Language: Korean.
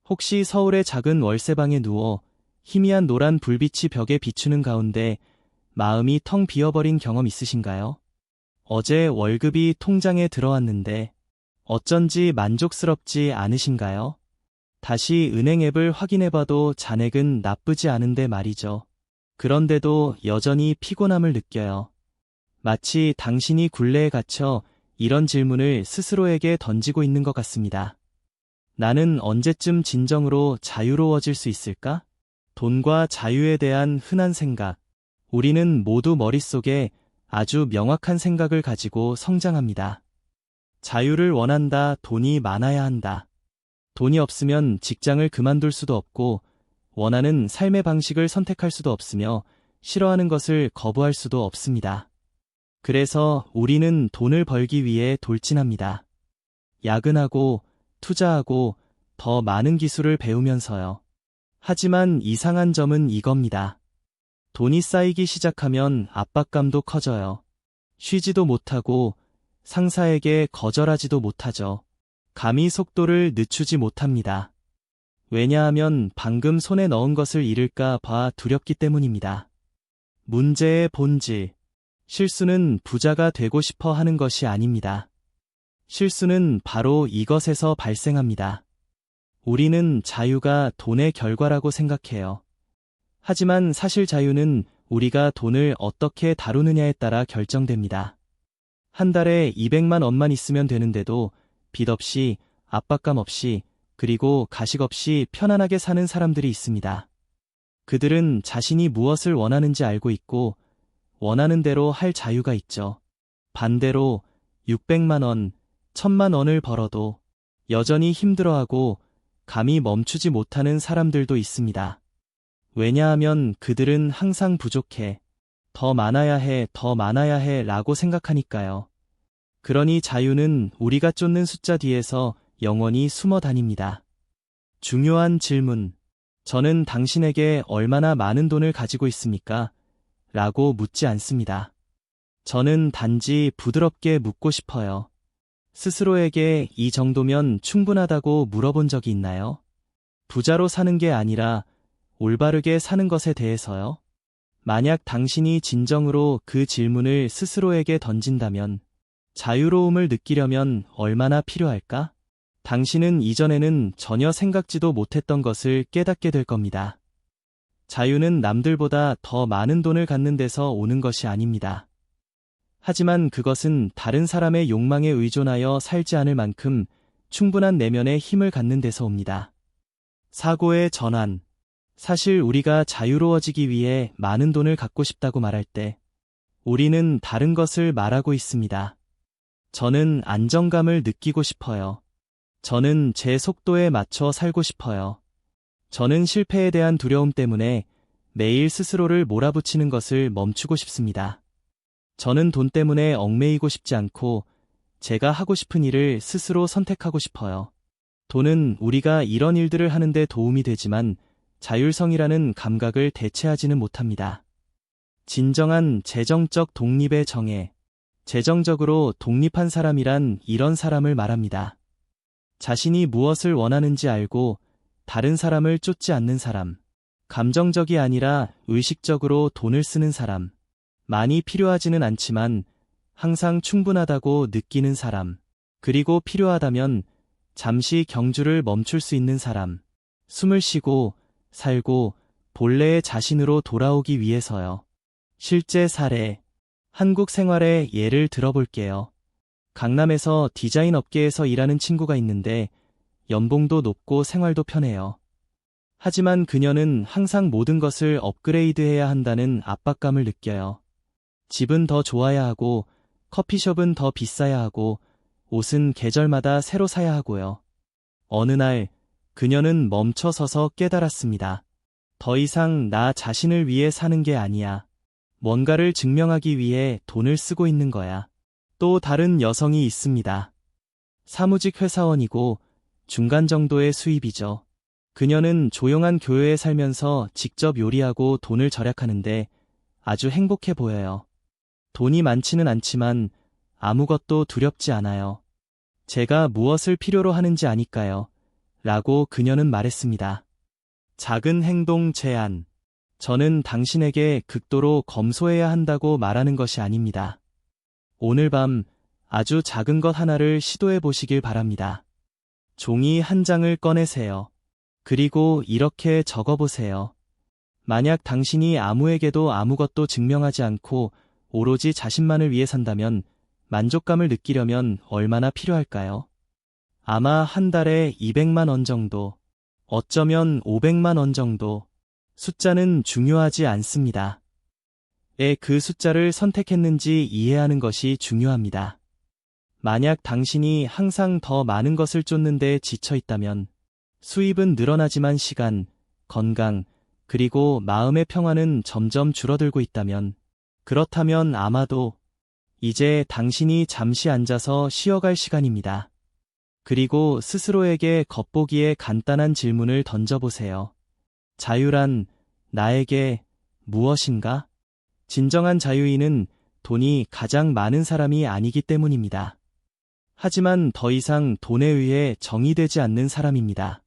혹시 서울의 작은 월세방에 누워 희미한 노란 불빛이 벽에 비추는 가운데 마음이 텅 비어버린 경험 있으신가요? 어제 월급이 통장에 들어왔는데 어쩐지 만족스럽지 않으신가요? 다시 은행 앱을 확인해봐도 잔액은 나쁘지 않은데 말이죠. 그런데도 여전히 피곤함을 느껴요. 마치 당신이 굴레에 갇혀 이런 질문을 스스로에게 던지고 있는 것 같습니다. 나는 언제쯤 진정으로 자유로워질 수 있을까? 돈과 자유에 대한 흔한 생각. 우리는 모두 머릿속에 아주 명확한 생각을 가지고 성장합니다. 자유를 원한다, 돈이 많아야 한다. 돈이 없으면 직장을 그만둘 수도 없고, 원하는 삶의 방식을 선택할 수도 없으며, 싫어하는 것을 거부할 수도 없습니다. 그래서 우리는 돈을 벌기 위해 돌진합니다. 야근하고, 투자하고, 더 많은 기술을 배우면서요. 하지만 이상한 점은 이겁니다. 돈이 쌓이기 시작하면 압박감도 커져요. 쉬지도 못하고 상사에게 거절하지도 못하죠. 감히 속도를 늦추지 못합니다. 왜냐하면 방금 손에 넣은 것을 잃을까 봐 두렵기 때문입니다. 문제의 본질. 실수는 부자가 되고 싶어 하는 것이 아닙니다. 실수는 바로 이것에서 발생합니다. 우리는 자유가 돈의 결과라고 생각해요. 하지만 사실 자유는 우리가 돈을 어떻게 다루느냐에 따라 결정됩니다. 한 달에 200만 원만 있으면 되는데도 빚 없이, 압박감 없이, 그리고 가식 없이 편안하게 사는 사람들이 있습니다. 그들은 자신이 무엇을 원하는지 알고 있고 원하는 대로 할 자유가 있죠. 반대로 600만 원, 1000만 원을 벌어도 여전히 힘들어하고 감히 멈추지 못하는 사람들도 있습니다. 왜냐하면 그들은 항상 부족해, 더 많아야 해, 더 많아야 해 라고 생각하니까요. 그러니 자유는 우리가 쫓는 숫자 뒤에서 영원히 숨어 다닙니다. 중요한 질문. 저는 당신에게 얼마나 많은 돈을 가지고 있습니까? 라고 묻지 않습니다. 저는 단지 부드럽게 묻고 싶어요. 스스로에게 이 정도면 충분하다고 물어본 적이 있나요? 부자로 사는 게 아니라 올바르게 사는 것에 대해서요? 만약 당신이 진정으로 그 질문을 스스로에게 던진다면 자유로움을 느끼려면 얼마나 필요할까? 당신은 이전에는 전혀 생각지도 못했던 것을 깨닫게 될 겁니다. 자유는 남들보다 더 많은 돈을 갖는 데서 오는 것이 아닙니다. 하지만 그것은 다른 사람의 욕망에 의존하여 살지 않을 만큼 충분한 내면의 힘을 갖는 데서 옵니다. 사고의 전환. 사실 우리가 자유로워지기 위해 많은 돈을 갖고 싶다고 말할 때 우리는 다른 것을 말하고 있습니다. 저는 안정감을 느끼고 싶어요. 저는 제 속도에 맞춰 살고 싶어요. 저는 실패에 대한 두려움 때문에 매일 스스로를 몰아붙이는 것을 멈추고 싶습니다. 저는 돈 때문에 얽매이고 싶지 않고 제가 하고 싶은 일을 스스로 선택하고 싶어요. 돈은 우리가 이런 일들을 하는데 도움이 되지만 자율성이라는 감각을 대체하지는 못합니다. 진정한 재정적 독립의 정의. 재정적으로 독립한 사람이란 이런 사람을 말합니다. 자신이 무엇을 원하는지 알고 다른 사람을 쫓지 않는 사람. 감정적이 아니라 의식적으로 돈을 쓰는 사람. 많이 필요하지는 않지만 항상 충분하다고 느끼는 사람. 그리고 필요하다면 잠시 경주를 멈출 수 있는 사람. 숨을 쉬고 살고 본래의 자신으로 돌아오기 위해서요. 실제 사례. 한국 생활의 예를 들어볼게요. 강남에서 디자인 업계에서 일하는 친구가 있는데 연봉도 높고 생활도 편해요. 하지만 그녀는 항상 모든 것을 업그레이드해야 한다는 압박감을 느껴요. 집은 더 좋아야 하고 커피숍은 더 비싸야 하고 옷은 계절마다 새로 사야 하고요. 어느 날 그녀는 멈춰서서 깨달았습니다. 더 이상 나 자신을 위해 사는 게 아니야. 뭔가를 증명하기 위해 돈을 쓰고 있는 거야. 또 다른 여성이 있습니다. 사무직 회사원이고 중간 정도의 수입이죠. 그녀는 조용한 교회에 살면서 직접 요리하고 돈을 절약하는데 아주 행복해 보여요. 돈이 많지는 않지만 아무것도 두렵지 않아요. 제가 무엇을 필요로 하는지 아니까요. 라고 그녀는 말했습니다. 작은 행동 제한. 저는 당신에게 극도로 검소해야 한다고 말하는 것이 아닙니다. 오늘 밤 아주 작은 것 하나를 시도해 보시길 바랍니다. 종이 한 장을 꺼내세요. 그리고 이렇게 적어보세요. 만약 당신이 아무에게도 아무것도 증명하지 않고 오로지 자신만을 위해 산다면 만족감을 느끼려면 얼마나 필요할까요? 아마 한 달에 200만 원 정도, 어쩌면 500만 원 정도. 숫자는 중요하지 않습니다. 그 숫자를 선택했는지 이해하는 것이 중요합니다. 만약 당신이 항상 더 많은 것을 쫓는 데 지쳐 있다면 수입은 늘어나지만 시간, 건강, 그리고 마음의 평화는 점점 줄어들고 있다면 그렇다면 아마도 이제 당신이 잠시 앉아서 쉬어갈 시간입니다. 그리고 스스로에게 겉보기에 간단한 질문을 던져보세요. 자유란 나에게 무엇인가? 진정한 자유인은 돈이 가장 많은 사람이 아니기 때문입니다. 하지만 더 이상 돈에 의해 정의되지 않는 사람입니다.